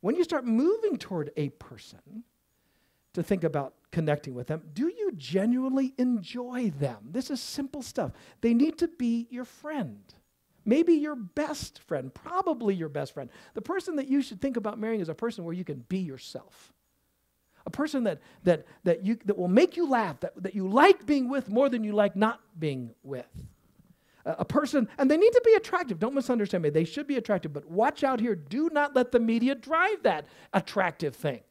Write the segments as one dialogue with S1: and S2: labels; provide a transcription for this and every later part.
S1: when you start moving toward a person to think about connecting with them, do you genuinely enjoy them? This is simple stuff. They need to be your friend. Maybe your best friend, probably your best friend. The person that you should think about marrying is a person where you can be yourself. A person that will make you laugh, that you like being with more than you like not being with. A person, and they need to be attractive. Don't misunderstand me. They should be attractive, but watch out here. Do not let the media drive that attractive thing.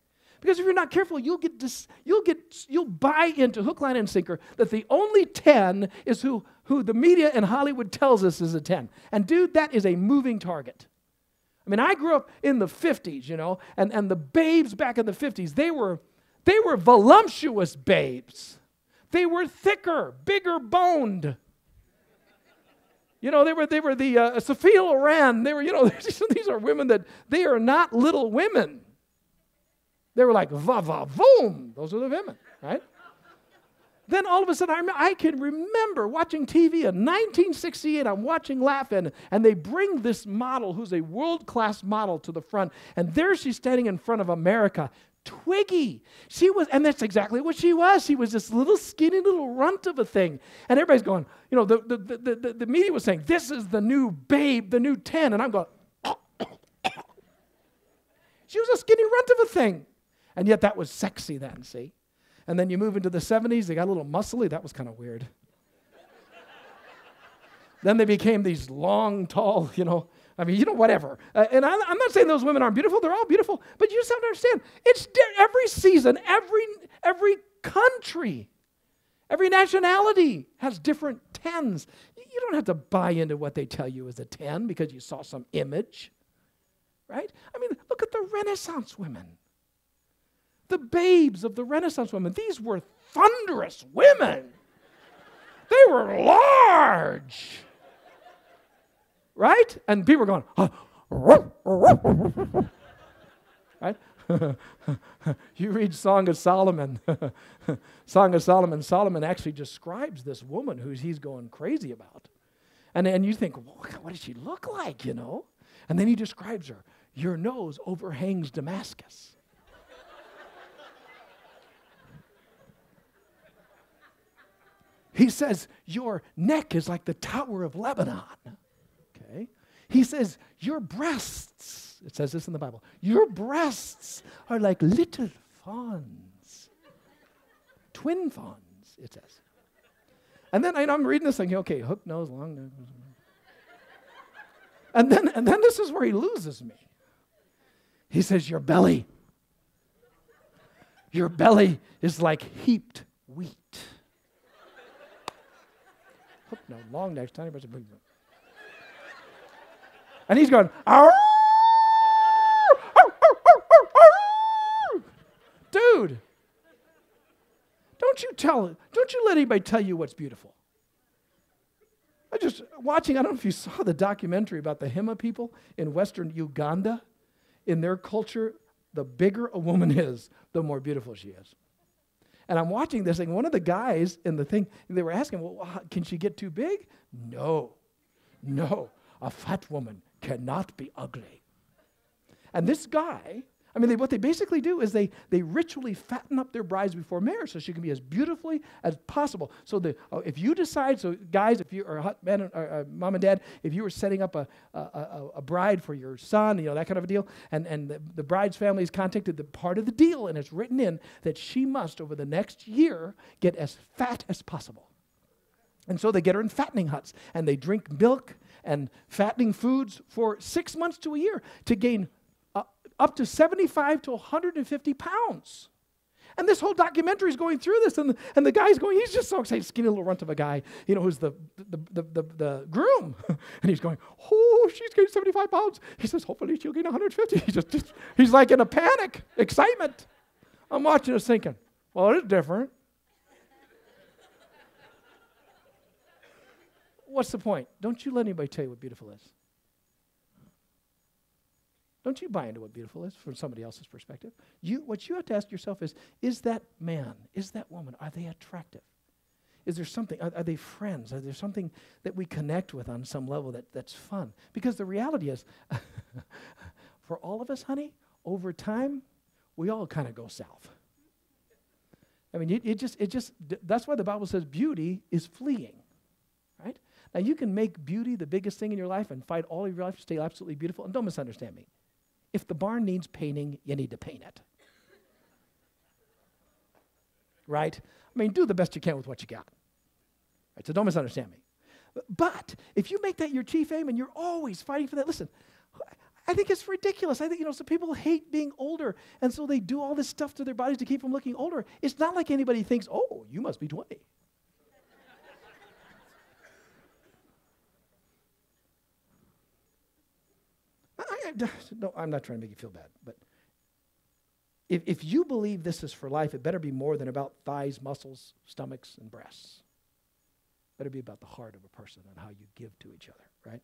S1: Because if you're not careful, you'll buy into hook, line, and sinker that the only 10 is who the media and Hollywood tells us is a 10. And dude, that is a moving target. I mean, I grew up in the 50s, and the babes back in the 50s, they were voluptuous babes. They were thicker, bigger boned. They were the Sophia Loren. They were, these are women that they are not little women. They were like, va-va-voom. Those are the women, right? Then all of a sudden, I can remember watching TV in 1968. I'm watching Laugh, and they bring this model who's a world-class model to the front, and there she's standing in front of America. Twiggy. She was, and that's exactly what she was. She was this little skinny little runt of a thing. And everybody's going, the media was saying, this is the new babe, the new 10. And I'm going, she was a skinny runt of a thing. And yet that was sexy then, see? And then you move into the 70s, they got a little muscly. That was kind of weird. Then they became these long, tall, whatever. And I'm not saying those women aren't beautiful. They're all beautiful. But you just have to understand, it's every season, every country, every nationality has different 10s. You don't have to buy into what they tell you is a 10 because you saw some image, right? I mean, look at the Renaissance women. The babes of the Renaissance women. These were thunderous women. They were large. Right? And people were going, right? You read Song of Solomon. Song of Solomon. Solomon actually describes this woman who he's going crazy about. And you think, well, what does she look like, And then he describes her. Your nose overhangs Damascus. He says, your neck is like the Tower of Lebanon. Okay? He says, your breasts, it says this in the Bible, your breasts are like little fawns. Twin fawns, it says. And then I'm reading this thing, okay, hook nose, long nose. And then this is where he loses me. He says, your belly is like heaped wheat. Hook nose, long necks, tiny breasts, big. And he's going, arr! Dude, don't you let anybody tell you what's beautiful. I don't know if you saw the documentary about the Hema people in western Uganda. In their culture, the bigger a woman is, the more beautiful she is. And I'm watching this thing. One of the guys in the thing, they were asking, well, can she get too big? No. A fat woman cannot be ugly. And this guy, what they basically do is they ritually fatten up their brides before marriage so she can be as beautifully as possible. So if you decide, so guys, if you are mom and dad, if you were setting up a bride for your son, that kind of a deal, and the bride's family has contacted the part of the deal, and it's written in that she must, over the next year, get as fat as possible. And so they get her in fattening huts, and they drink milk and fattening foods for 6 months to a year to gain up to 75 to 150 pounds. And this whole documentary is going through this, and the guy's going, he's just so excited, skinny little runt of a guy, who's the groom. And he's going, oh, she's gained 75 pounds. He says, hopefully she'll gain 150. He's like in a panic, excitement. I'm watching this thinking, well, it's different. What's the point? Don't you let anybody tell you what beautiful is. Don't you buy into what beautiful is from somebody else's perspective. What you have to ask yourself is that man, is that woman, are they attractive? Is there something, are they friends? Are there something that we connect with on some level that's fun? Because the reality is, for all of us, honey, over time, we all kind of go south. I mean, that's why the Bible says beauty is fleeing, right? Now, you can make beauty the biggest thing in your life and fight all of your life to stay absolutely beautiful. And don't misunderstand me. If the barn needs painting, you need to paint it. Right? I mean, do the best you can with what you got. Right? So don't misunderstand me. But if you make that your chief aim and you're always fighting for that, listen, I think it's ridiculous. I think, some people hate being older, and so they do all this stuff to their bodies to keep them looking older. It's not like anybody thinks, oh, you must be 20. No, I'm not trying to make you feel bad, but if you believe this is for life, it better be more than about thighs, muscles, stomachs, and breasts. It better be about the heart of a person and how you give to each other, right?